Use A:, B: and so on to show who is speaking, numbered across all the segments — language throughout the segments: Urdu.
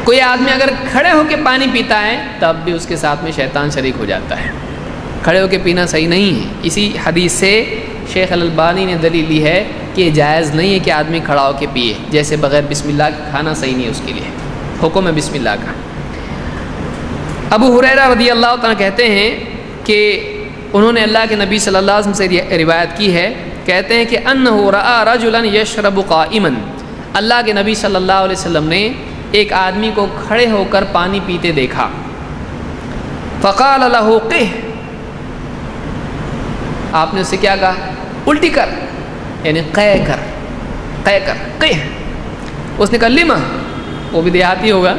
A: کوئی آدمی اگر کھڑے ہو کے پانی پیتا ہے تب بھی اس کے ساتھ میں شیطان شریک ہو جاتا ہے. کھڑے ہو کے پینا صحیح نہیں ہے. اسی حدیث سے شیخ الالبانی نے دلیل لی ہے کہ جائز نہیں ہے کہ آدمی کھڑا ہو کے پیے. جیسے بغیر بسم اللہ کے کھانا صحیح نہیں ہے، اس کے لیے حکم ہے بسم اللہ کا. ابو ہریرہ رضی اللہ تعالیٰ کہتے ہیں کہ انہوں نے اللہ کے نبی صلی اللہ علیہ وسلم سے روایت کی ہے، کہتے ہیں کہ انہ رأى رجلا یشرب قائما، اللہ کے نبی صلی اللہ علیہ وسلم نے ایک آدمی کو کھڑے ہو کر پانی پیتے دیکھا. فقال له قه، آپ نے اس سے کیا کہا؟ الٹی کر، یعنی قے کر، قے کر، قہ. اس نے کہا لما، وہ بھی دیہاتی ہوگا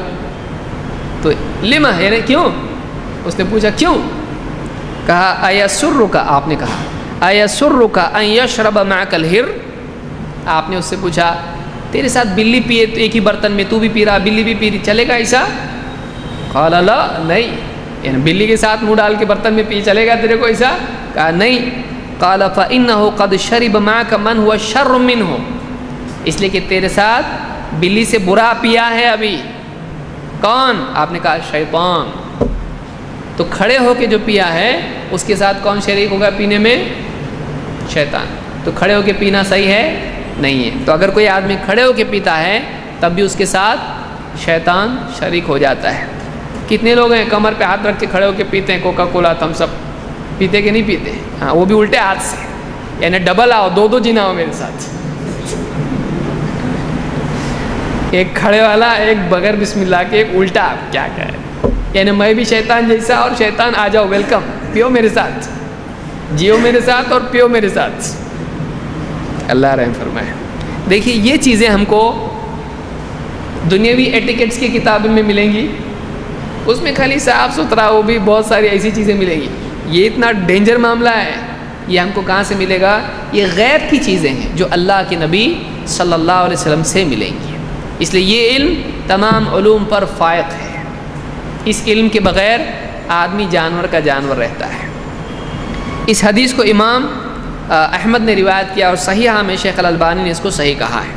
A: تو لما یعنی کیوں؟ اس نے پوچھا کیوں؟ کہا ایسرک، آپ نے کہا ایسرک ان یشرب معک الہر، آپ نے اس سے پوچھا تیرے ساتھ بلی پیے ایک ہی برتن میں، تو بھی پی رہا بلی بھی پی رہی، چلے گا ایسا؟ قال لا، نہیں، یعنی بلی کے ساتھ منہ ڈال کے برتن میں پی چلے گا تیرے کو ایسا؟ کہا نہیں. قال فإنه قد شرب معك من هو شر منه، اس لیے کہ تیرے ساتھ بلی سے برا پیا ہے ابھی. کون؟ آپ نے کہا شیطان. تو کھڑے ہو کے جو پیا ہے اس کے ساتھ کون شریک ہوگا پینے میں؟ شیطان. تو کھڑے ہو کے پینا صحیح ہے نہیں ہے. تو اگر کوئی آدمی کھڑے ہو کے پیتا ہے تب بھی اس کے ساتھ شیطان شریک ہو جاتا ہے. کتنے لوگ ہیں کمر پہ ہاتھ رکھ کے کھڑے ہو کے پیتے ہیں کوکا کولا تھمس اپ، پیتے کہ نہیں پیتے؟ ہاں، وہ بھی الٹے ہاتھ سے، یعنی ڈبل آؤ، دو جینا ہو میرے ساتھ. ایک کھڑے والا، ایک بغیر بسم اللہ کے، ایک الٹا. کیا ہے؟ یعنی میں بھی شیطان جیسا اور شیطان آ جاؤ، ویلکم، پیو میرے ساتھ، جیو میرے ساتھ اور پیو میرے ساتھ. اللہ رحم فرمائے. دیکھیے یہ چیزیں ہم کو دنیاوی ایٹیکیٹس کی کتابوں میں ملیں گی، اس میں خالی صاف ستھرا، وہ بھی بہت ساری ایسی چیزیں ملیں گی. یہ اتنا ڈینجر معاملہ ہے، یہ ہم کو کہاں سے ملے گا؟ یہ غیب کی چیزیں ہیں جو اللہ کے نبی صلی اللہ علیہ وسلم سے ملیں گی. اس لیے یہ علم تمام علوم پر فائق ہے. اس علم کے بغیر آدمی جانور کا جانور رہتا ہے. اس حدیث کو امام احمد نے روایت کیا اور صحیحہ میں شیخ الالبانی نے اس کو صحیح کہا ہے.